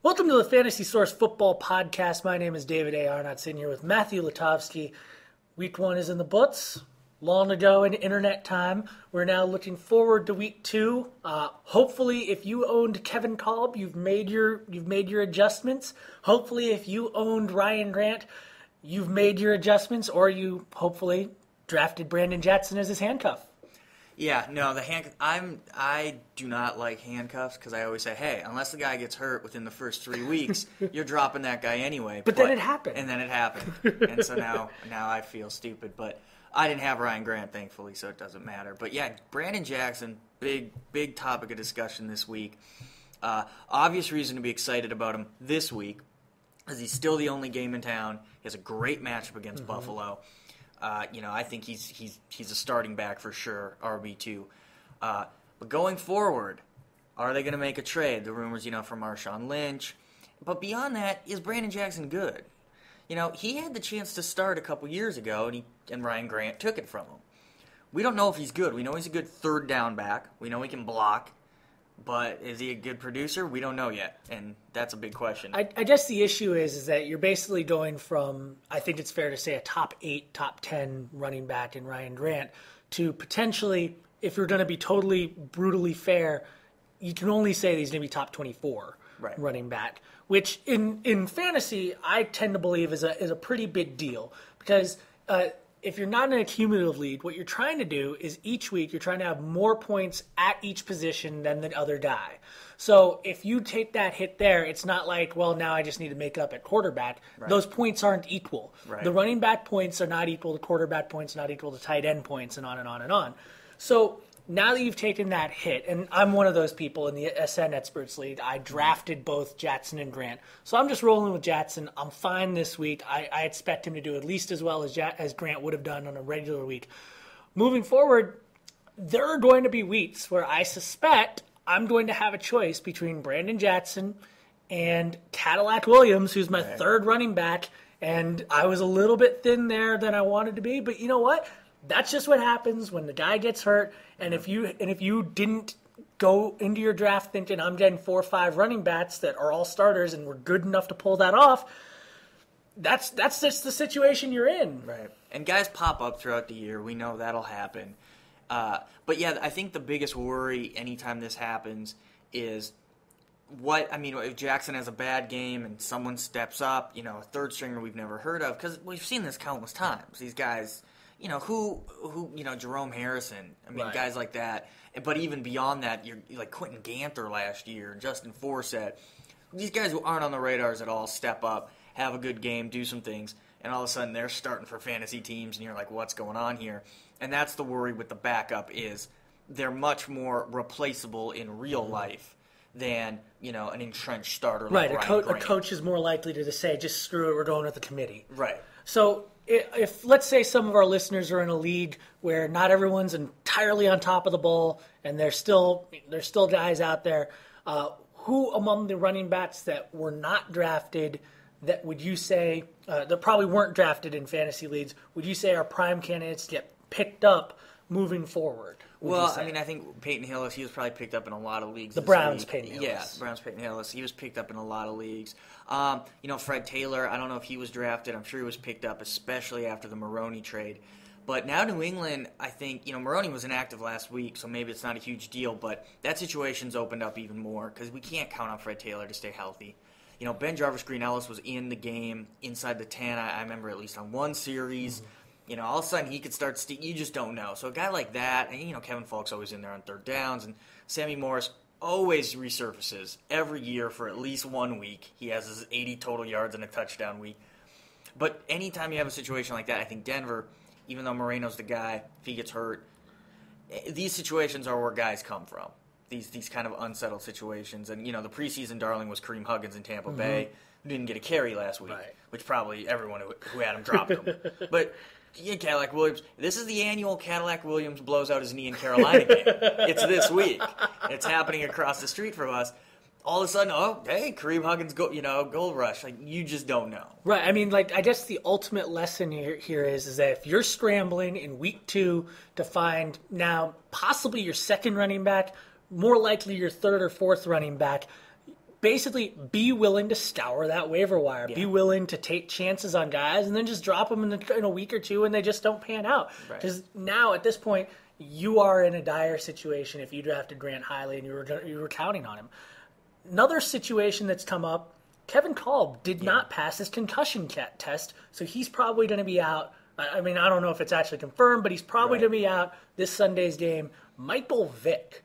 Welcome to the Fantasy Source Football Podcast. My name is David A. Arnott, sitting here with Matthew Lutovsky. Week 1 is in the books. Long ago in internet time. We're now looking forward to week 2. Hopefully, if you owned Kevin Kolb, you've made your adjustments. Hopefully, if you owned Ryan Grant, you've made your adjustments, or you hopefully drafted Brandon Jackson as his handcuff. Yeah, no, I do not like handcuffs because I always say, hey, unless the guy gets hurt within the first 3 weeks, you're dropping that guy anyway. But then it happened. And then it happened. And so now I feel stupid. But I didn't have Ryan Grant, thankfully, so it doesn't matter. But yeah, Brandon Jackson, big topic of discussion this week. Obvious reason to be excited about him this week is he's still the only game in town. He has a great matchup against Buffalo. I think he's a starting back for sure, RB2. But going forward, are they going to make a trade? The rumors, from Marshawn Lynch. But beyond that, is Brandon Jackson good? He had the chance to start a couple years ago, and Ryan Grant took it from him. We don't know if he's good. We know he's a good third down back. We know he can block. But is he a good producer? We don't know yet, and that's a big question. I guess the issue is that you're basically going from, I think it's fair to say, a top 8, top 10 running back in Ryan Grant to potentially, if you're going to be totally brutally fair, you can only say that he's going to be top 24 running back, which in fantasy I tend to believe is a pretty big deal because if you're not in a cumulative league, what you're trying to do is each week you're trying to have more points at each position than the other guy. So if you take that hit there, it's not like, well, now I just need to make up at quarterback. Right. Those points aren't equal. Right. The running back points are not equal to quarterback points, not equal to tight end points, and on and on and on. So now that you've taken that hit, and I'm one of those people in the SN Experts League, I drafted both Jackson and Grant. So I'm just rolling with Jackson. I'm fine this week. I expect him to do at least as well as Grant would have done on a regular week. Moving forward, there are going to be weeks where I suspect I'm going to have a choice between Brandon Jackson and Cadillac Williams, who's my third running back, and I was a little bit thin there than I wanted to be, but you know what? That's just what happens when the guy gets hurt. And if you didn't go into your draft thinking I'm getting 4 or 5 running backs that are all starters and were good enough to pull that off, that's just the situation you're in. Right. And guys pop up throughout the year. We know that'll happen. But yeah, I think the biggest worry anytime this happens is if Jackson has a bad game and someone steps up, a third stringer we've never heard of, because we've seen this countless times. These guys, Jerome Harrison, guys like that. But even beyond that, you're like Quentin Ganther last year and Justin Forsett. These guys who aren't on the radars at all step up, have a good game, do some things, and all of a sudden they're starting for fantasy teams, and you're like, what's going on here? And that's the worry with the backup is they're much more replaceable in real life than, an entrenched starter like Ryan Grant. A coach is more likely to just say, just screw it, we're going with the committee. Right. So if let's say some of our listeners are in a league where not everyone's entirely on top of the ball and there's still guys out there, who among the running backs that were not drafted that would you say that probably weren't drafted in fantasy leagues, would you say are prime candidates to get picked up moving forward? Well, I think Peyton Hillis, he was probably picked up in a lot of leagues. The Browns' Peyton Hillis. Yeah, the Browns' Peyton Hillis. He was picked up in a lot of leagues. Fred Taylor, I don't know if he was drafted. I'm sure he was picked up, especially after the Maroney trade. But now New England, I think, Maroney was inactive last week, so maybe it's not a huge deal. But that situation's opened up even more because we can't count on Fred Taylor to stay healthy. Ben Jarvis Green Ellis was in the game inside the 10. I remember at least on one series. All of a sudden he could start you just don't know. So a guy like that, and Kevin Falk's always in there on third downs, and Sammy Morris always resurfaces every year for at least 1 week. He has his 80 total yards and a touchdown week. But anytime you have a situation like that, I think Denver, even though Moreno's the guy, if he gets hurt, these situations are where guys come from. These kind of unsettled situations. And, the preseason darling was Kareem Huggins in Tampa Bay, who didn't get a carry last week, which probably everyone who had him dropped him. But Cadillac Williams, this is the annual Cadillac Williams blows out his knee in Carolina game. It's this week. It's happening across the street from us. All of a sudden, Kareem Huggins, gold rush. Like, you just don't know. Right. I guess the ultimate lesson here is that if you're scrambling in week 2 to find now possibly your second running back, more likely your third or fourth running back, basically be willing to scour that waiver wire. Yeah. Be willing to take chances on guys and then just drop them in a week or two and they just don't pan out. Because now at this point, you are in a dire situation if you drafted Grant highly and you were counting on him. Another situation that's come up, Kevin Kolb did not pass his concussion test, so he's probably going to be out. I mean, I don't know if it's actually confirmed, but he's probably going to be out this Sunday's game. Michael Vick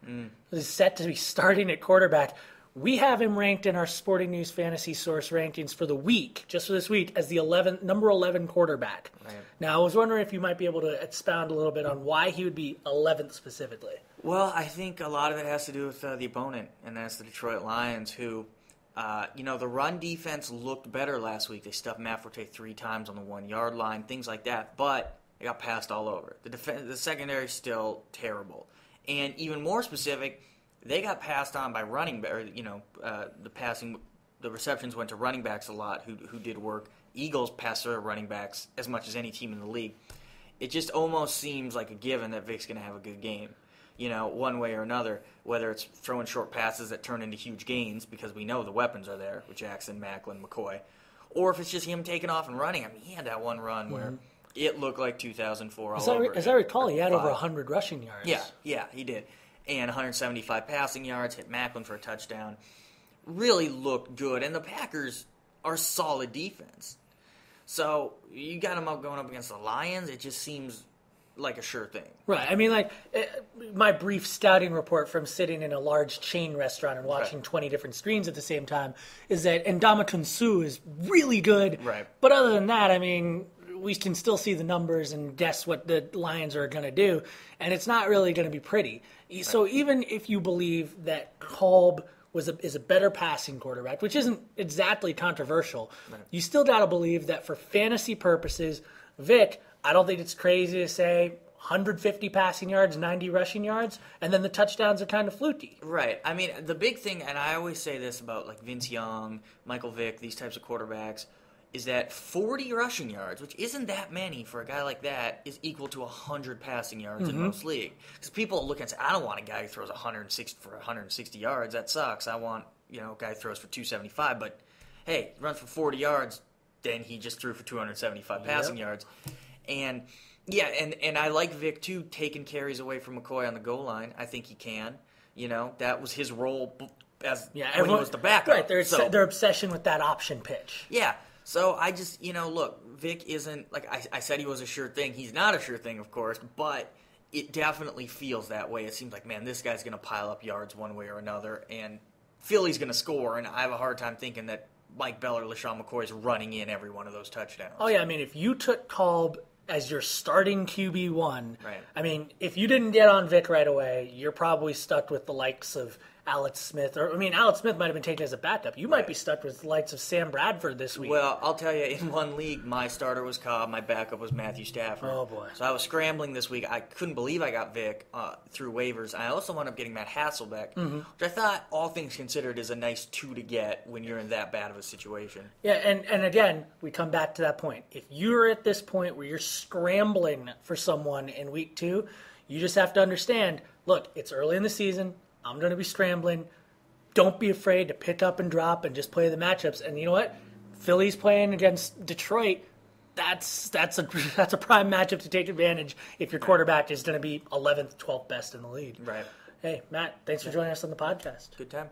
is set to be starting at quarterback. We have him ranked in our Sporting News Fantasy Source rankings for the week, just for this week, as the number 11 quarterback. Right. Now, I was wondering if you might be able to expound a little bit on why he would be 11th specifically. Well, I think a lot of it has to do with the opponent, and that's the Detroit Lions, who, the run defense looked better last week. They stuffed Matt Forte 3 times on the 1-yard line, things like that, but they got passed all over. The secondary is still terrible. And even more specific, they got passed on by the receptions went to running backs a lot who did work. Eagles passed their running backs as much as any team in the league. It just almost seems like a given that Vick's going to have a good game, one way or another, whether it's throwing short passes that turn into huge gains because we know the weapons are there with Jackson, Macklin, McCoy, or if it's just him taking off and running. I mean, he had that one run where it looked like 2004 all over. As I recall, he had over 100 rushing yards. Yeah, he did. And 175 passing yards, hit Macklin for a touchdown. Really looked good. And the Packers are solid defense. So you got them going up against the Lions. It just seems like a sure thing. Right. I mean, my brief scouting report from sitting in a large chain restaurant and watching 20 different screens at the same time is that Ndamukong Suh is really good. Right. But other than that, I mean, we can still see the numbers and guess what the Lions are going to do, and it's not really going to be pretty. Right. So even if you believe that Kolb is a better passing quarterback, which isn't exactly controversial, you still got to believe that for fantasy purposes, Vick, I don't think it's crazy to say 150 passing yards, 90 rushing yards, and then the touchdowns are kind of fluky. Right. I mean, the big thing, and I always say this about like Vince Young, Michael Vick, these types of quarterbacks, is that 40 rushing yards, which isn't that many for a guy like that, is equal to 100 passing yards in most leagues. Because people look and say, I don't want a guy who throws 160 yards. That sucks. I want a guy who throws for 275. But, hey, he runs for 40 yards, then he just threw for 275 passing yards. And, and I like Vick, too, taking carries away from McCoy on the goal line. I think he can. That was his role when he was the backup. Right, their obsession with that option pitch. Yeah. So I just, look, Vick isn't, like I said he was a sure thing. He's not a sure thing, of course, but it definitely feels that way. It seems like, man, this guy's going to pile up yards one way or another, and Philly's going to score, and I have a hard time thinking that Mike Bell or LaShawn McCoy is running in every one of those touchdowns. Oh, yeah, I mean, if you took Kolb as your starting QB1, I mean, if you didn't get on Vick right away, you're probably stuck with the likes of Alex Smith. Alex Smith might have been taken as a backup. You might be stuck with the likes of Sam Bradford this week. Well, I'll tell you, in one league, my starter was Cobb, my backup was Matthew Stafford. Oh, boy. So I was scrambling this week. I couldn't believe I got Vick through waivers. I also wound up getting Matt Hasselbeck, which I thought, all things considered, is a nice 2 to get when you're in that bad of a situation. Yeah, and again, we come back to that point. If you're at this point where you're scrambling for someone in week 2, you just have to understand, look, it's early in the season. I'm going to be scrambling. Don't be afraid to pick up and drop and just play the matchups. And you know what? Philly's playing against Detroit. That's a prime matchup to take advantage if your quarterback is going to be 11th, 12th best in the league. Right. Hey, Matt, thanks for joining us on the podcast. Good time.